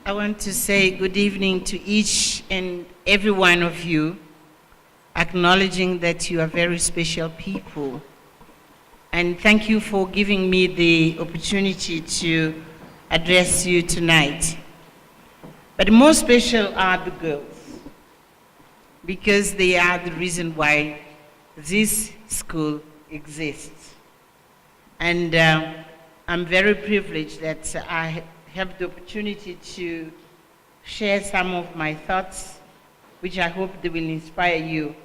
I want to say good evening to each and every one of you, acknowledging that you are very special people. And thank you for giving me the opportunity to address you tonight. But more special are the girls, because they are the reason why this school exists. And I'm very privileged that I have the opportunity to share some of my thoughts, which I hope they will inspire you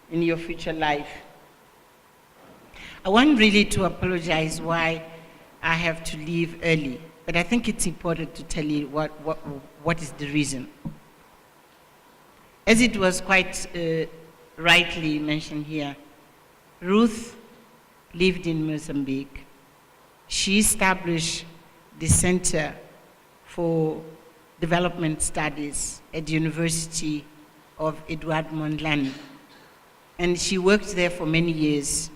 in your future life. I want really to apologize why I have to leave early, but I think it's important to tell you what is the reason. As it was quite rightly mentioned here, Ruth lived in Mozambique. She established the Center for Development Studies at the University of Edward Mondlane. And she worked there for many years.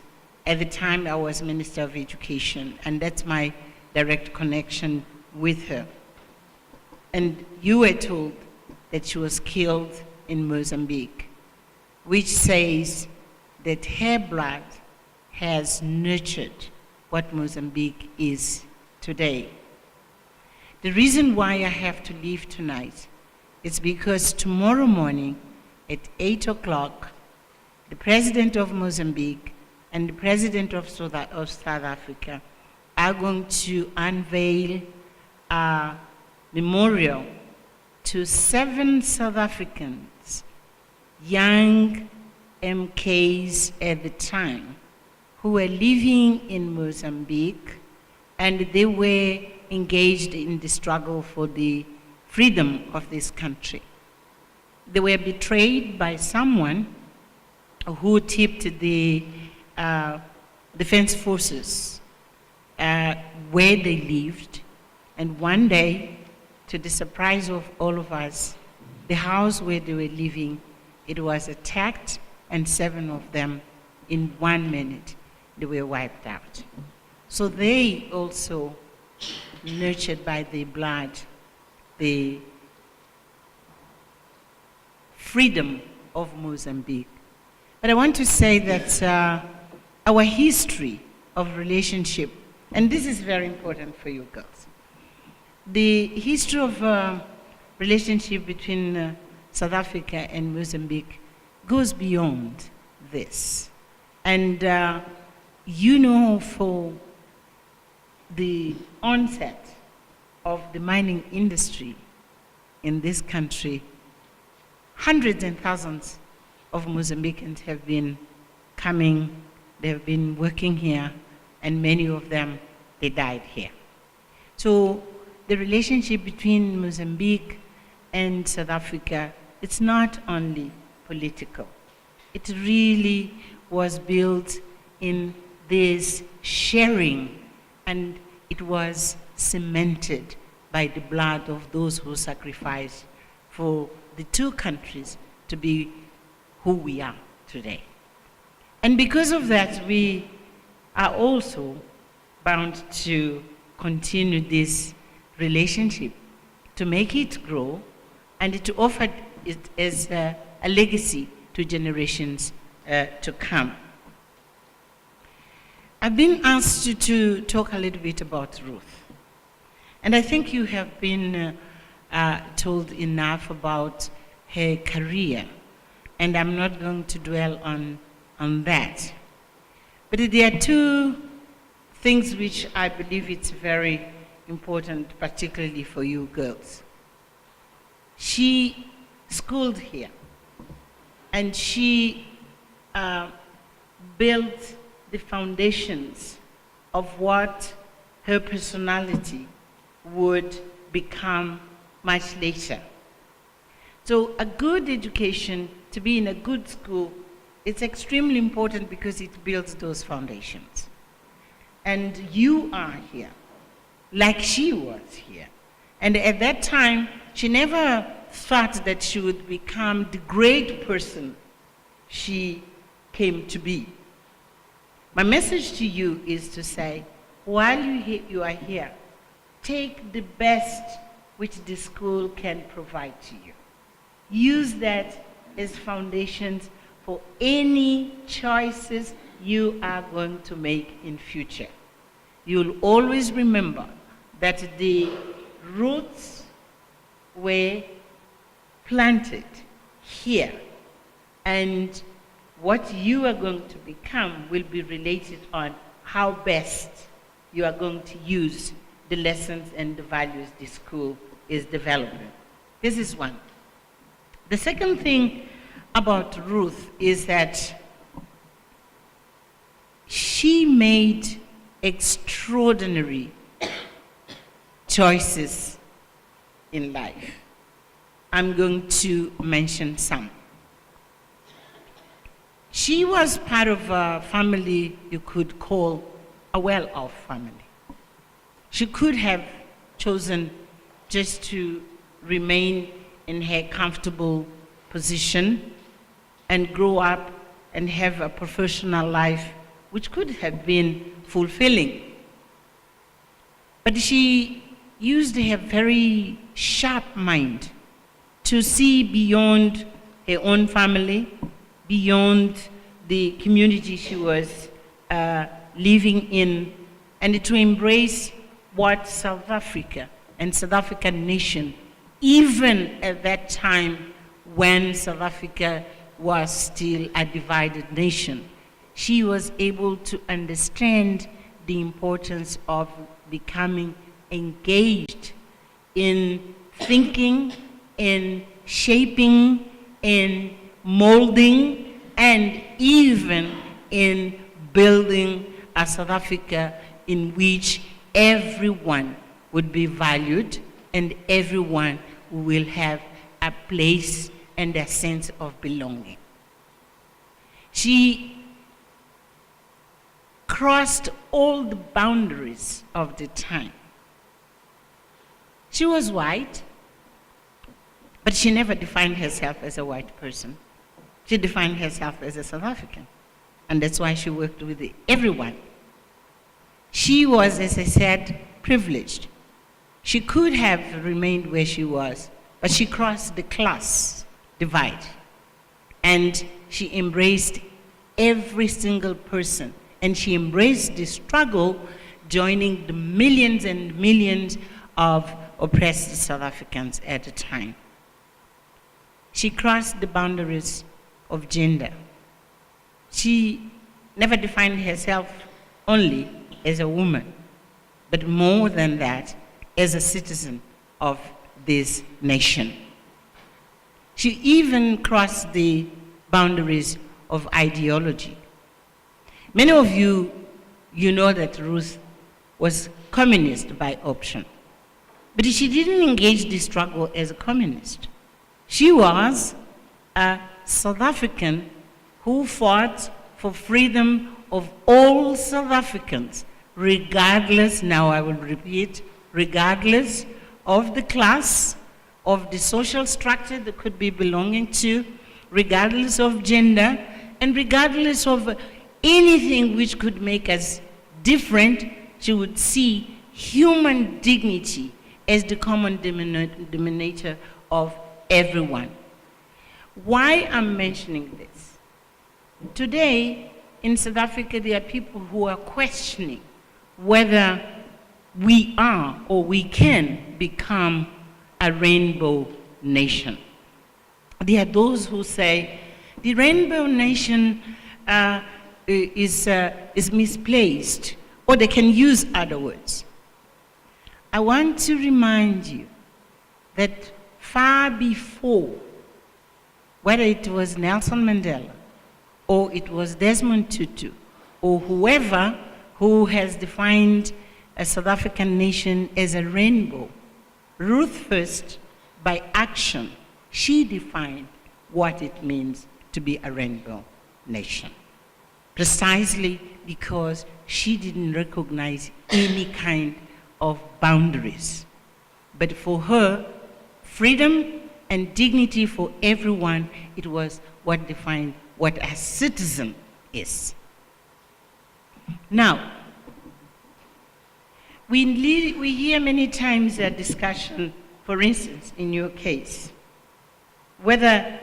At the time, I was Minister of Education, and that's my direct connection with her. And you were told that she was killed in Mozambique, which says that her blood has nurtured what Mozambique is today. The reason why I have to leave tonight is because tomorrow morning at 8 o'clock, the President of Mozambique and the President of South Africa are going to unveil a memorial to 7 South Africans, young MKs at the time, who were living in Mozambique, and they were engaged in the struggle for the freedom of this country. They were betrayed by someone who tipped the defense forces where they lived, and one day, to the surprise of all of us, the house where they were living, it was attacked, and 7 of them, in 1 minute, they were wiped out. So they also nurtured by the blood, the freedom of Mozambique. But I want to say that our history of relationship, and this is very important for you girls, the history of relationship between South Africa and Mozambique goes beyond this. And you know, for the onset of the mining industry in this country, hundreds and thousands of Mozambicans have been coming, they have been working here, and many of them, they died here. So the relationship between Mozambique and South Africa, it's not only political. It really was built in this sharing, and it was cemented by the blood of those who sacrificed for the 2 countries to be who we are today. And because of that, we are also bound to continue this relationship, to make it grow, and to offer it as a legacy to generations to come. I've been asked to talk a little bit about Ruth. And I think you have been told enough about her career, and I'm not going to dwell on that. But there are 2 things which I believe it's very important, particularly for you girls. She schooled here, and she built the foundations of what her personality would become much later. So a good education, to be in a good school, it's extremely important because it builds those foundations. And you are here, like she was here. And at that time, she never thought that she would become the great person she came to be. My message to you is to say, while you are here, take the best which the school can provide to you. Use that as foundations for any choices you are going to make in future. You'll always remember that the roots were planted here, and what you are going to become will be related on how best you are going to use the lessons and the values the school is developing. This is one. The second thing about Ruth is that she made extraordinary choices in life. I'm going to mention some. She was part of a family you could call a well-off family. She could have chosen just to remain in her comfortable position and grow up and have a professional life which could have been fulfilling. But she used her very sharp mind to see beyond her own family, beyond the community she was living in, and to embrace what South Africa and South African nation, even at that time when South Africa was still a divided nation, she was able to understand the importance of becoming engaged in thinking, in shaping, in molding, and even in building a South Africa in which everyone would be valued and everyone will have a place and a sense of belonging. She crossed all the boundaries of the time. She was white, but she never defined herself as a white person. She defined herself as a South African, and that's why she worked with everyone. She was, as I said, privileged. She could have remained where she was, but she crossed the class divide, and she embraced every single person, and she embraced the struggle, joining the millions and millions of oppressed South Africans at the time. She crossed the boundaries of gender. She never defined herself only as a woman, but more than that, as a citizen of this nation. She even crossed the boundaries of ideology. Many of you know that Ruth was communist by option, but she didn't engage the struggle as a communist. She was a South African who fought for freedom of all South Africans, regardless, now I will repeat, regardless of the class, of the social structure that could be belonging to, regardless of gender, and regardless of anything which could make us different. She would see human dignity as the common denominator of everyone. Why I'm mentioning this? Today, in South Africa, there are people who are questioning whether we are or we can become a rainbow nation. There are those who say the rainbow nation is misplaced, or they can use other words. I want to remind you that far before, whether it was Nelson Mandela, or it was Desmond Tutu, or whoever who has defined a South African nation as a rainbow, Ruth first, by action, she defined what it means to be a rainbow nation. Precisely because she didn't recognize any kind of boundaries. But for her, freedom and dignity for everyone, it was what defined what a citizen is. Now, we hear many times a discussion, For instance, in your case, whether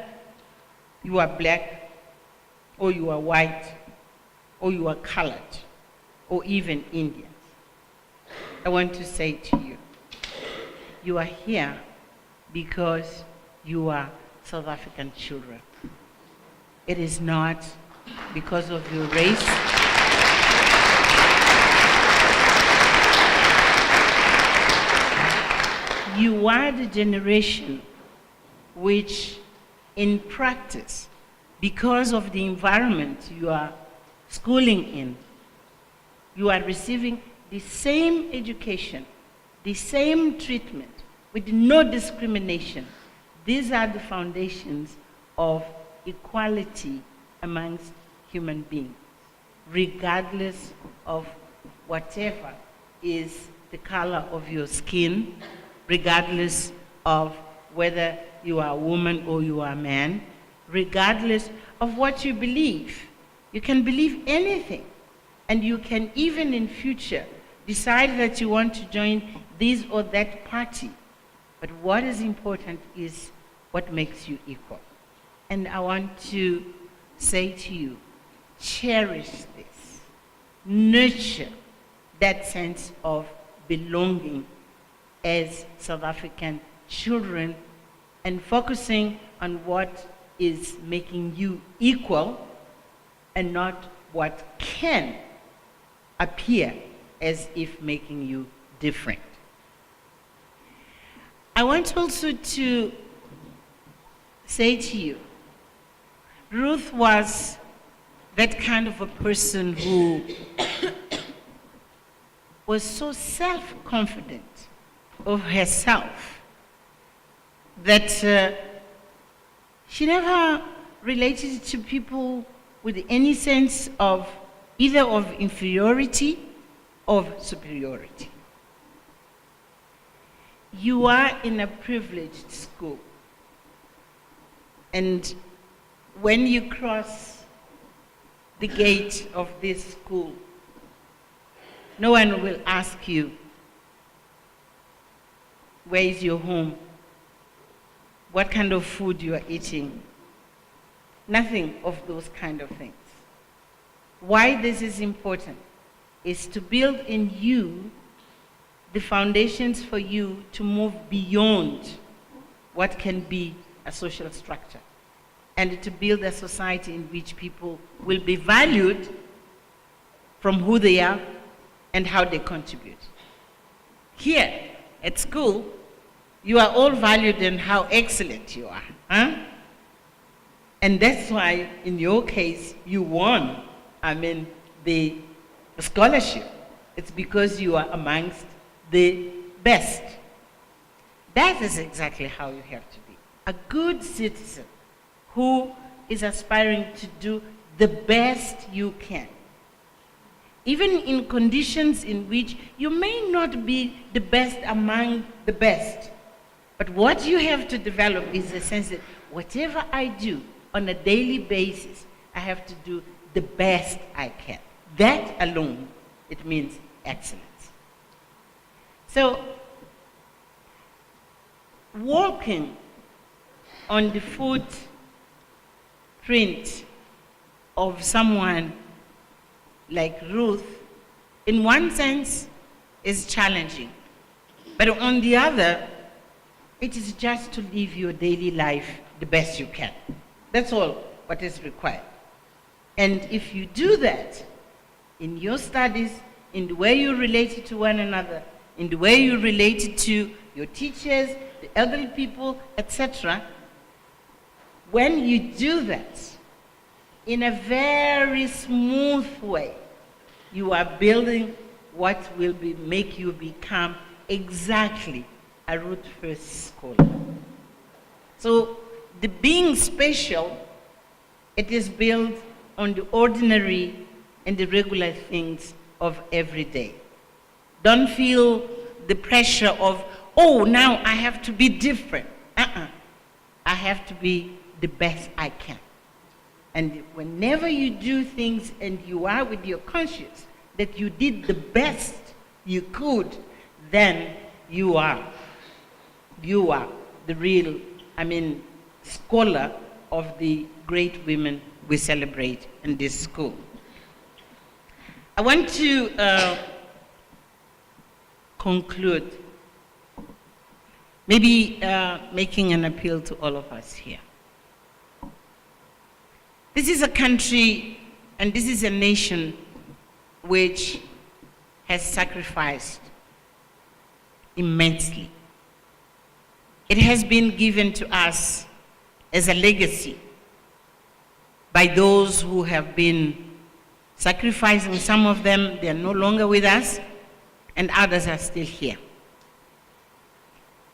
you are black, or you are white, or you are colored, or even Indians, I want to say to you, you are here because you are South African children. It is not because of your race. You are the generation which, in practice, because of the environment you are schooling in, you are receiving the same education, the same treatment, with no discrimination. These are the foundations of equality amongst human beings, regardless of whatever is the color of your skin, regardless of whether you are a woman or you are a man, regardless of what you believe. You can believe anything, and you can even in future decide that you want to join this or that party. But what is important is what makes you equal. And I want to say to you, cherish this. Nurture that sense of belonging as South African children, and focusing on what is making you equal and not what can appear as if making you different. I want also to say to you, Ruth was that kind of a person who was so self-confident of herself that she never related to people with any sense of either of inferiority or superiority. You are in a privileged school, and when you cross the gate of this school, no one will ask you, where is your home? What kind of food you are eating? Nothing of those kind of things. Why this is important is to build in you the foundations for you to move beyond what can be a social structure, and to build a society in which people will be valued from who they are and how they contribute. Here at school, you are all valued in how excellent you are. Huh? And that's why, in your case, you won, the scholarship. It's because you are amongst the best. That is exactly how you have to be. A good citizen who is aspiring to do the best you can. Even in conditions in which you may not be the best among the best. But what you have to develop is the sense that whatever I do on a daily basis, I have to do the best I can. That alone, it means excellence. So, walking on the footprint of someone like Ruth, in one sense, is challenging. But on the other, it is just to live your daily life the best you can. That's all what is required. And if you do that, in your studies, in the way you relate to one another, in the way you relate to your teachers, the elderly people, etc., when you do that in a very smooth way, you are building what will make you become exactly a root first scholar. So the being special, it is built on the ordinary and the regular things of every day. Don't feel the pressure of, oh, now I have to be different. I have to be the best I can. And whenever you do things and you are with your conscience that you did the best you could, then you are you are the real, scholar of the great women we celebrate in this school. I want to conclude, maybe making an appeal to all of us here. This is a country and this is a nation which has sacrificed immensely. It has been given to us as a legacy by those who have been sacrificing. Some of them, they are no longer with us, and others are still here.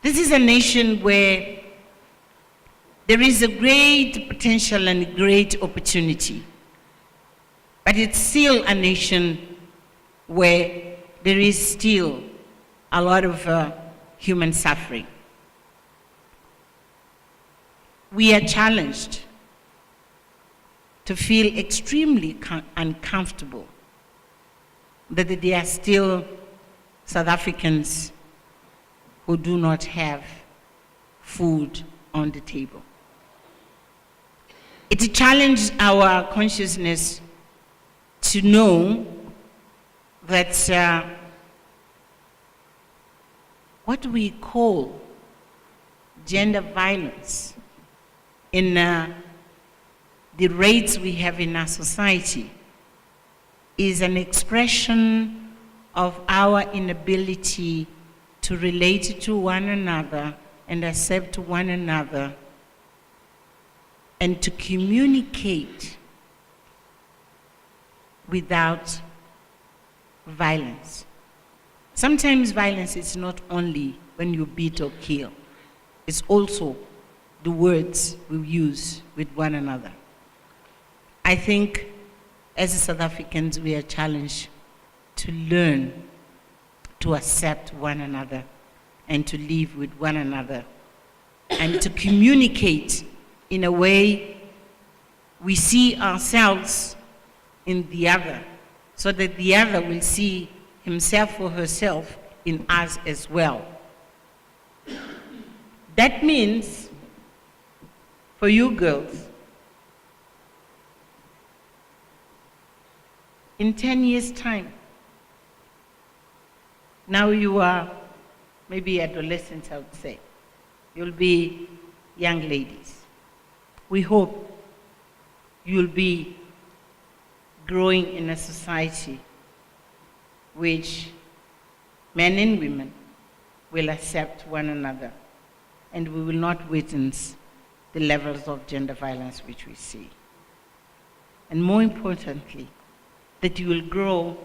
This is a nation where there is a great potential and a great opportunity, but it's still a nation where there is still a lot of human suffering. We are challenged to feel extremely uncomfortable that there are still South Africans who do not have food on the table. It challenged our consciousness to know that what we call gender violence in the rates we have in our society is an expression of our inability to relate to one another and accept one another and to communicate without violence. Sometimes violence is not only when you beat or kill, it's also the words we use with one another. I think as South Africans, we are challenged to learn to accept one another and to live with one another and to communicate in a way we see ourselves in the other, so that the other will see himself or herself in us as well. That means, for you girls, in 10 years' time, now you are maybe adolescents, I would say. You'll be young ladies. We hope you'll be growing in a society which men and women will accept one another, and we will not witness the levels of gender violence which we see. And more importantly, that you will grow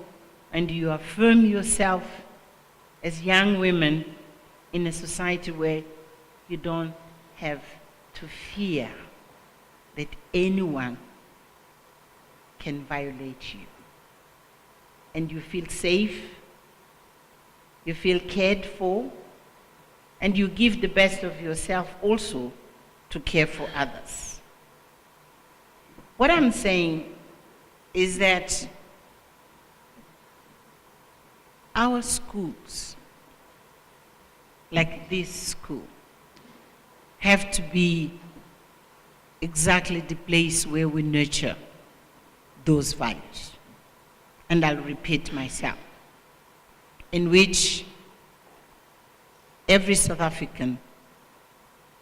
and you affirm yourself as young women in a society where you don't have to fear that anyone can violate you. And you feel safe, you feel cared for, and you give the best of yourself also to care for others. What I'm saying is that our schools, like this school, have to be exactly the place where we nurture those values. And I'll repeat myself, in which every South African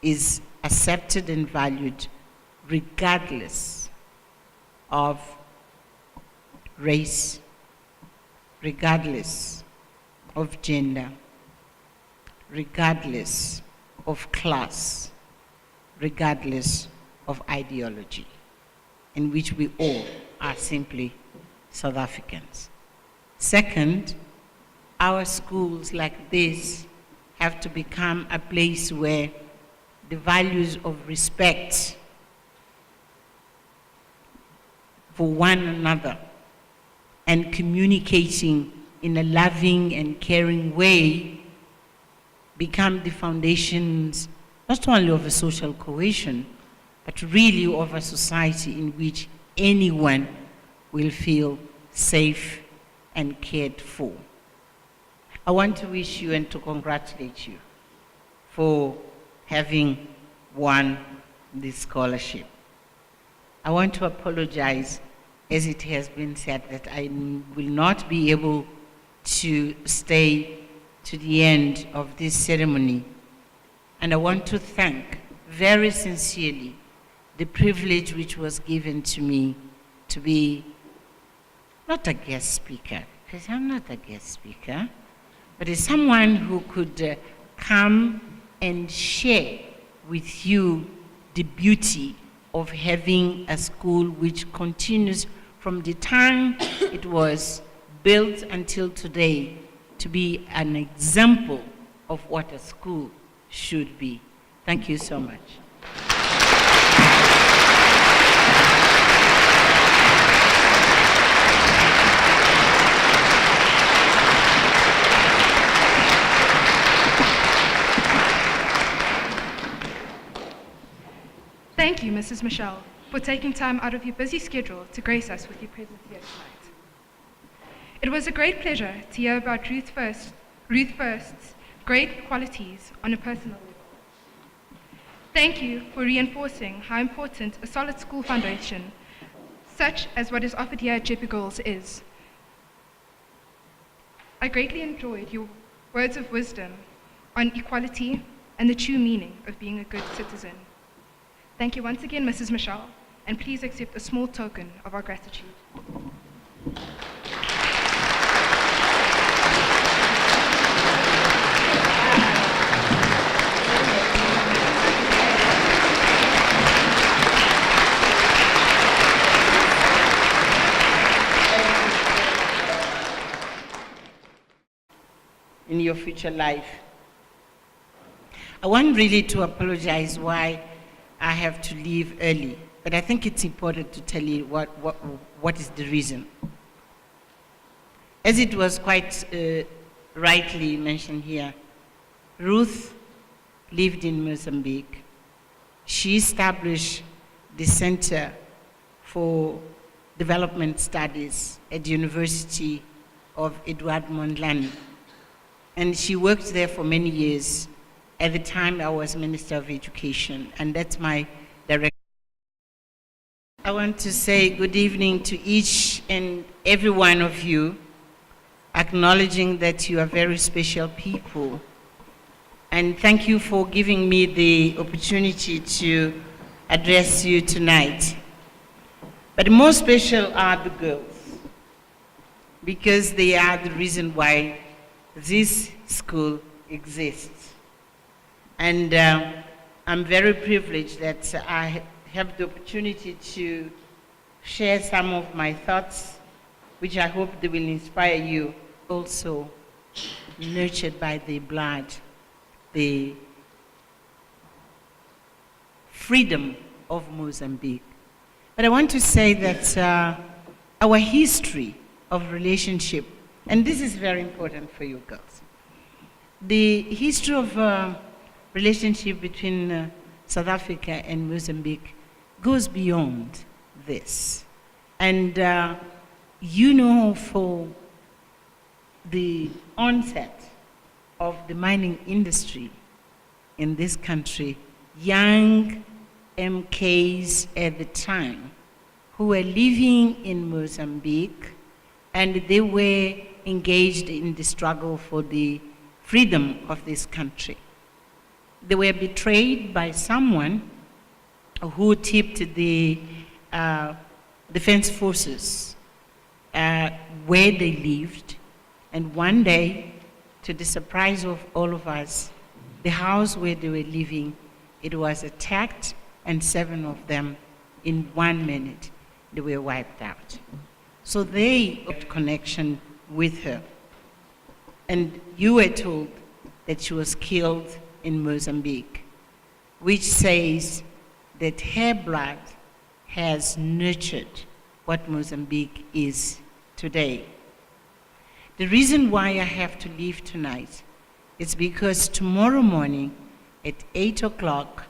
is accepted and valued regardless of race, regardless of gender, regardless of class, regardless of ideology, in which we all are simply South Africans. Second, our schools like this have to become a place where the values of respect for one another and communicating in a loving and caring way become the foundations not only of a social cohesion, but really of a society in which anyone will feel safe and cared for. I want to wish you and to congratulate you for having won this scholarship. I want to apologize, as it has been said, that I will not be able to stay to the end of this ceremony. And I want to thank very sincerely the privilege which was given to me to be not a guest speaker, because I'm not a guest speaker, but as someone who could come and share with you the beauty of having a school which continues from the time it was built until today to be an example of what a school should be. Thank you so much. Thank you, Mrs. Machel, for taking time out of your busy schedule to grace us with your presence here tonight. It was a great pleasure to hear about Ruth First's great qualities on a personal level. Thank you for reinforcing how important a solid school foundation, such as what is offered here at Jeppe Girls, is. I greatly enjoyed your words of wisdom on equality and the true meaning of being a good citizen. Thank you once again, Mrs. Machel, and please accept a small token of our gratitude. In your future life. I want really to apologize why I have to leave early, but I think it's important to tell you what is the reason. As it was quite rightly mentioned here, Ruth lived in Mozambique. She established the Center for Development Studies at the University of Edward Mondlane. And she worked there for many years. At the time, I was Minister of Education, and that's my director. I want to say good evening to each and every one of you, acknowledging that you are very special people. And thank you for giving me the opportunity to address you tonight. But more special are the girls, because they are the reason why this school exists. And I'm very privileged that I have the opportunity to share some of my thoughts, which I hope they will inspire you. Also nurtured by the blood, the freedom of Mozambique. But I want to say that our history of relationship, and this is very important for you girls, the history of relationship between South Africa and Mozambique goes beyond this. And you know, for the onset of the mining industry in this country, young MKs at the time who were living in Mozambique, and they were engaged in the struggle for the freedom of this country. They were betrayed by someone who tipped the defense forces where they lived, and one day, to the surprise of all of us, the house where they were living, it was attacked, and 7 of them, in 1 minute, they were wiped out. So they got connection with her. And you were told that she was killed in Mozambique, which says that her blood has nurtured what Mozambique is today. The reason why I have to leave tonight is because tomorrow morning at 8 o'clock,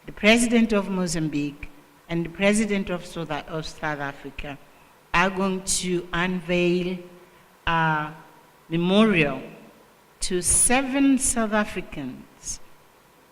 the President of Mozambique and the President of South Africa are going to unveil a memorial to 7 South Africans